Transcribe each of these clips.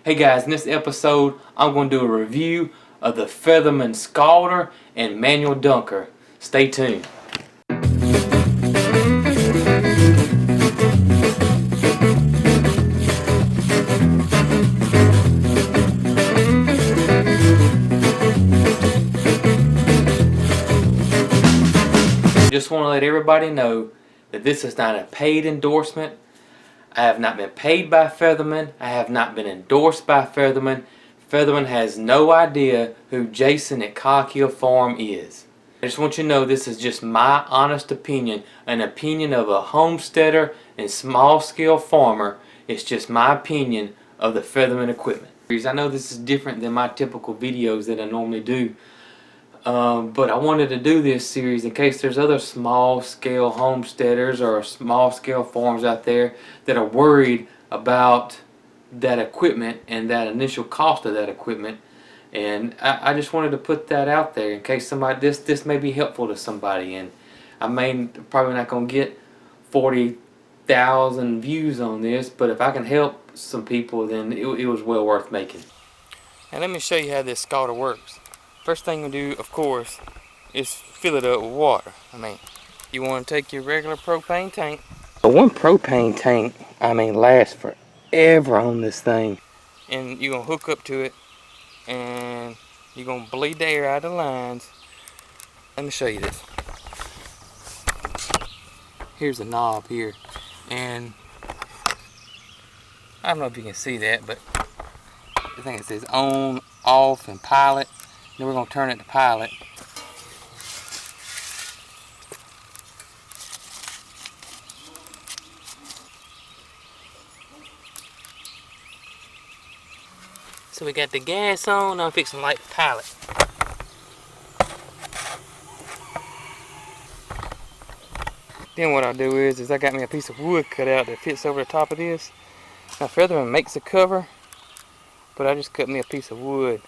Hey guys, in this episode I'm going to do a review of the Featherman Scalder and manual dunker. Stay tuned. Just want to let everybody know that this is not a paid endorsement. I have not been paid by Featherman. I have not been endorsed by Featherman. Featherman has no idea who Jason at Cog Hill Farm is. I just want you to know this is just my honest opinion, an opinion of a homesteader and small scale farmer. It's just my opinion of the Featherman equipment. I know this is different than my typical videos that I normally do. But I wanted to do this series in case there's other small scale homesteaders or small scale farms out there that are worried about that equipment and that initial cost of that equipment. And I just wanted to put that out there in case somebody this may be helpful to somebody. And I may probably not gonna get 40,000 views on this, but if I can help some people, then it was well worth making. And let me show you how this scalder works. First thing you do, of course, is fill it up with water. You want to take your regular propane tank. But one propane tank, lasts forever on this thing. And you're going to hook up to it, and you're going to bleed the air out of the lines. Let me show you this. Here's a knob here, and I don't know if you can see that, but I think it says on, off, and pilot. Then we're going to turn it to pilot. So we got the gas on. Now I'm fixing to light the pilot. Then what I'll do is I got me a piece of wood cut out that fits over the top of this. Now Featherman makes a cover, but I just cut me a piece of wood.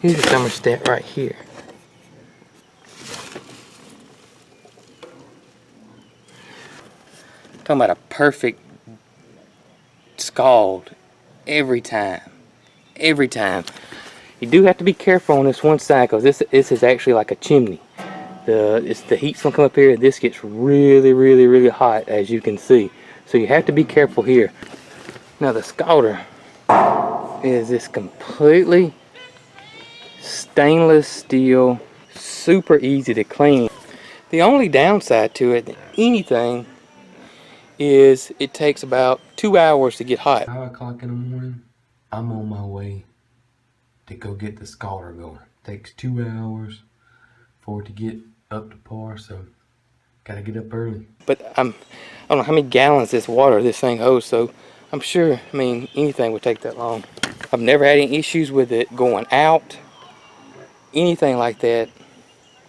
Here's a thermostat right here. Talking about a perfect scald every time. Every time. You do have to be careful on this one side because this is actually like a chimney. The heat's gonna come up here. This gets really hot, as you can see. So you have to be careful here. Now the scalder is this completely stainless steel, super easy to clean. The only downside to it than anything is it takes about 2 hours to get hot. 5 o'clock in the morning, I'm on my way to go get the scalder going. Takes 2 hours for it to get up to par, so gotta get up early. But I don't know how many gallons this thing holds, so I'm sure anything would take that long. I've never had any issues with it going out, anything like that.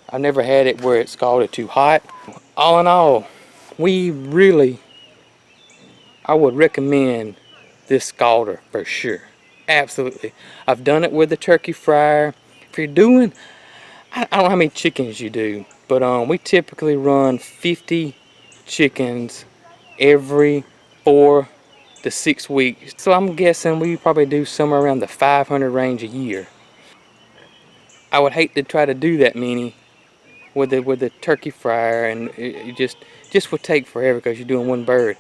I've never had it where it scalded too hot. All in all, I would recommend this scalder for sure. Absolutely. I've done it with the turkey fryer. If you're doing, I don't know how many chickens you do, but we typically run 50 chickens every 4 to 6 weeks. So I'm guessing we probably do somewhere around the 500 range a year. I would hate to try to do that many with the turkey fryer, and it just would take forever because you're doing one bird.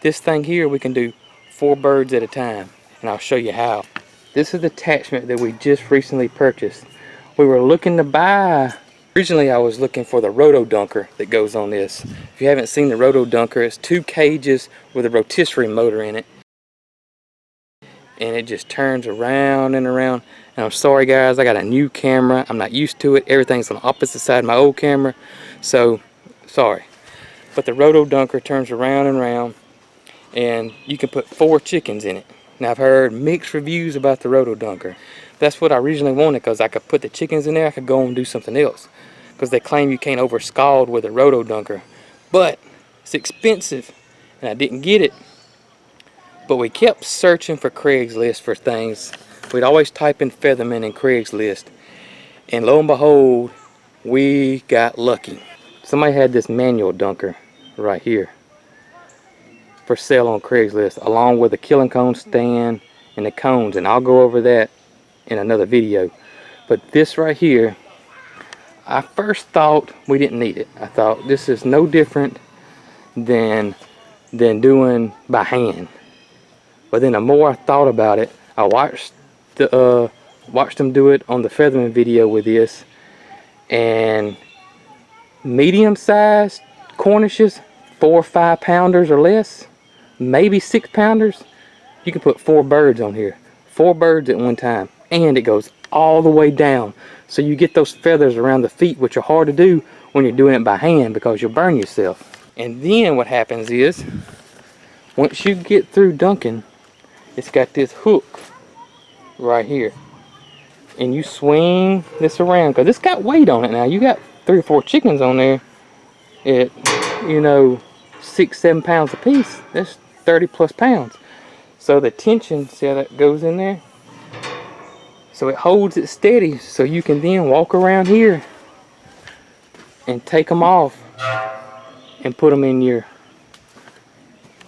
This thing here, we can do 4 birds at a time, and I'll show you how. This is the attachment that we just recently purchased. We were looking to buy, originally I was looking for the roto dunker that goes on this. If you haven't seen the roto dunker, it's 2 cages with a rotisserie motor in it. And it just turns around and around. And I'm sorry guys, I got a new camera. I'm not used to it. Everything's on the opposite side of my old camera. So, sorry. But the roto dunker turns around and around, and you can put 4 chickens in it. Now I've heard mixed reviews about the roto dunker. That's what I originally wanted, because I could put the chickens in there, I could go and do something else. Because they claim you can't over scald with a roto dunker. But it's expensive, and I didn't get it. But we kept searching for Craigslist for things. We'd always type in Featherman in Craigslist, and lo and behold, we got lucky. somebody had this manual dunker right here for sale on Craigslist, along with a killing cone stand and the cones, and I'll go over that in another video. But this right here, I first thought we didn't need it. I thought this is no different than doing by hand. But then the more I thought about it, I watched them do it on the Featherman video with this, and medium-sized Cornishes, 4 or 5 pounders or less, maybe 6 pounders, you can put 4 birds on here, 4 birds at one time, and it goes all the way down, so you get those feathers around the feet, which are hard to do when you're doing it by hand because you'll burn yourself. And then what happens is, once you get through dunking, it's got this hook right here, and you swing this around because it's got weight on it. Now you got 3 or 4 chickens on there at, you know, 6-7 pounds a piece. That's 30 plus pounds. So the tension, see how that goes in there, so it holds it steady, so you can then walk around here and take them off and put them in your,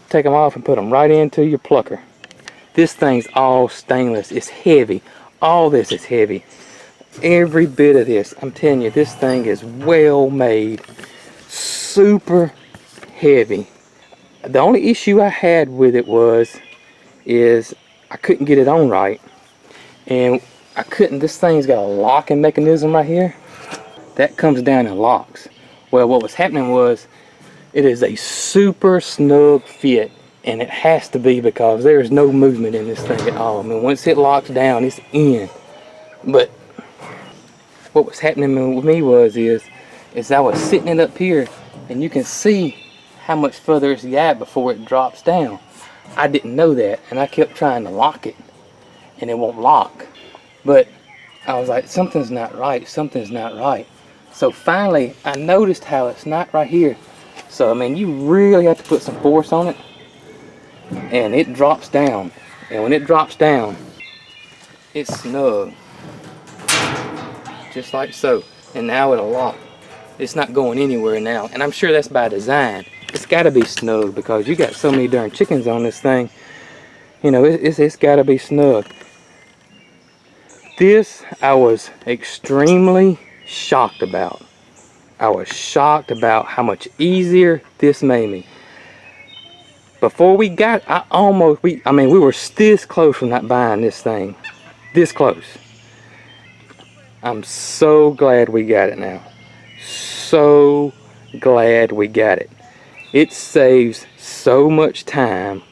put them right into your plucker. This thing's all stainless. It's heavy. All this is heavy. Every bit of this, I'm telling you, this thing is well made. Super heavy. The only issue I had with it is I couldn't get it on right. And I couldn't, this thing's got a locking mechanism right here. That comes down and locks. Well, what was happening was, it is a super snug fit. And it has to be, because there's no movement in this thing at all. I mean, once it locks down, it's in. But what was happening with me is I was sitting it up here, and you can see how much further it's got before it drops down. I didn't know that, and I kept trying to lock it, and it won't lock. But I was like, something's not right, something's not right. So finally, I noticed how it's not right here. So, I mean, you really have to put some force on it. And it drops down, and when it drops down, it's snug, just like so. And now it'll lock. It's not going anywhere now, and I'm sure that's by design. It's got to be snug because you got so many darn chickens on this thing. You know, it's got to be snug. This I was extremely shocked about. I was shocked about how much easier this made me. Before we got, we were this close from not buying this thing. This close. I'm so glad we got it now. So glad we got it. It saves so much time.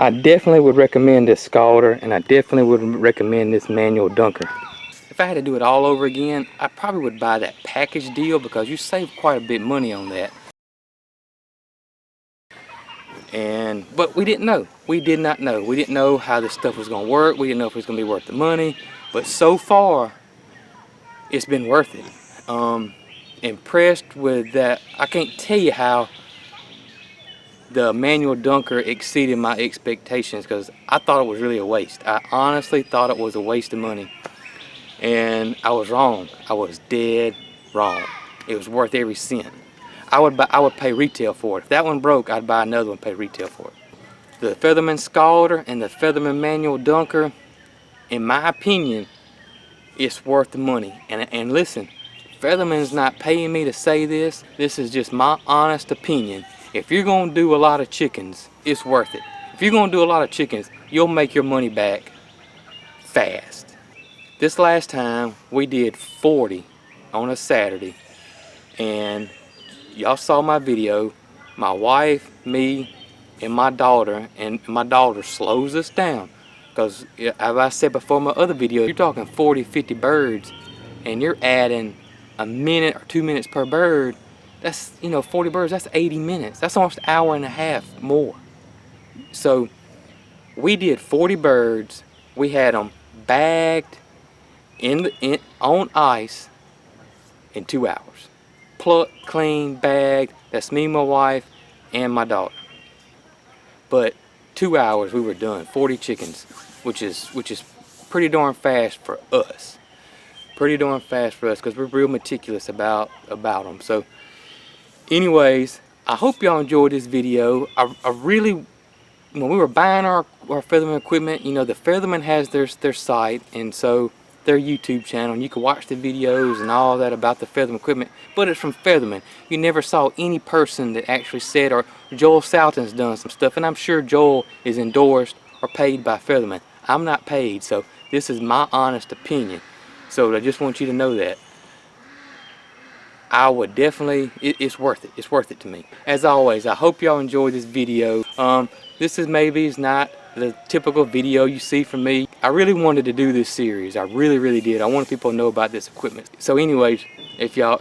I definitely would recommend this Scalder, and I definitely would recommend this manual dunker. If I had to do it all over again, I probably would buy that package deal because you save quite a bit of money on that. But we didn't know. We did not know. We didn't know how this stuff was going to work. We didn't know if it was going to be worth the money. But so far, it's been worth it. Impressed with that. I can't tell you how the manual dunker exceeded my expectations, because I thought it was really a waste. I honestly thought it was a waste of money. And I was wrong. I was dead wrong. It was worth every cent. I would pay retail for it. If that one broke, I'd buy another one and pay retail for it. The Featherman Scalder and the Featherman manual dunker, in my opinion, it's worth the money. And listen, Featherman's not paying me to say this. This is just my honest opinion. If you're gonna do a lot of chickens, it's worth it. If you're gonna do a lot of chickens, you'll make your money back fast. This last time we did 40 on a Saturday, and y'all saw my video. My wife, me, and my daughter slows us down, because as I said before in my other video, you're talking 40, 50 birds, and you're adding a minute or 2 minutes per bird. That's, you know, 40 birds, that's 80 minutes. That's almost an hour and a half more. So we did 40 birds. We had them bagged on ice in 2 hours. Plucked, clean, bagged. That's me, my wife, and my daughter. But 2 hours we were done. 40 chickens, which is pretty darn fast for us. pretty darn fast for us because we're real meticulous about them. So anyways, I hope y'all enjoyed this video. I really, when we were buying our Featherman equipment, you know, the Featherman has their site, and so their YouTube channel, and you can watch the videos and all that about the Featherman equipment, but it's from Featherman. You never saw any person that actually said, or Joel Salton's done some stuff, and I'm sure Joel is endorsed or paid by Featherman. I'm not paid, so this is my honest opinion. So I just want you to know that. I would definitely, it's worth it. It's worth it to me. As always, I hope y'all enjoyed this video. This is maybe not the typical video you see from me. I really wanted to do this series. I really did. I wanted people to know about this equipment. So anyways, if y'all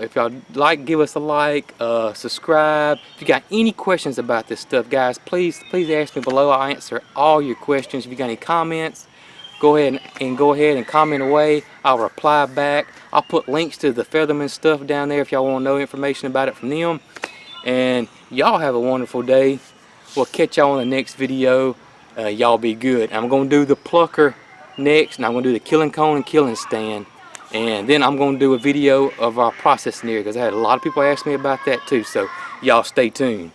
like, give us a like, subscribe. If you got any questions about this stuff, guys, please ask me below. I'll answer all your questions. If you got any comments, go ahead and comment away. I'll reply back. I'll put links to the Featherman stuff down there if y'all want to know information about it from them. And y'all have a wonderful day. We'll catch y'all on the next video. Y'all be good. I'm going to do the plucker next, and I'm going to do the killing cone and killing stand. And then I'm going to do a video of our processing area, because I had a lot of people ask me about that too. So y'all stay tuned.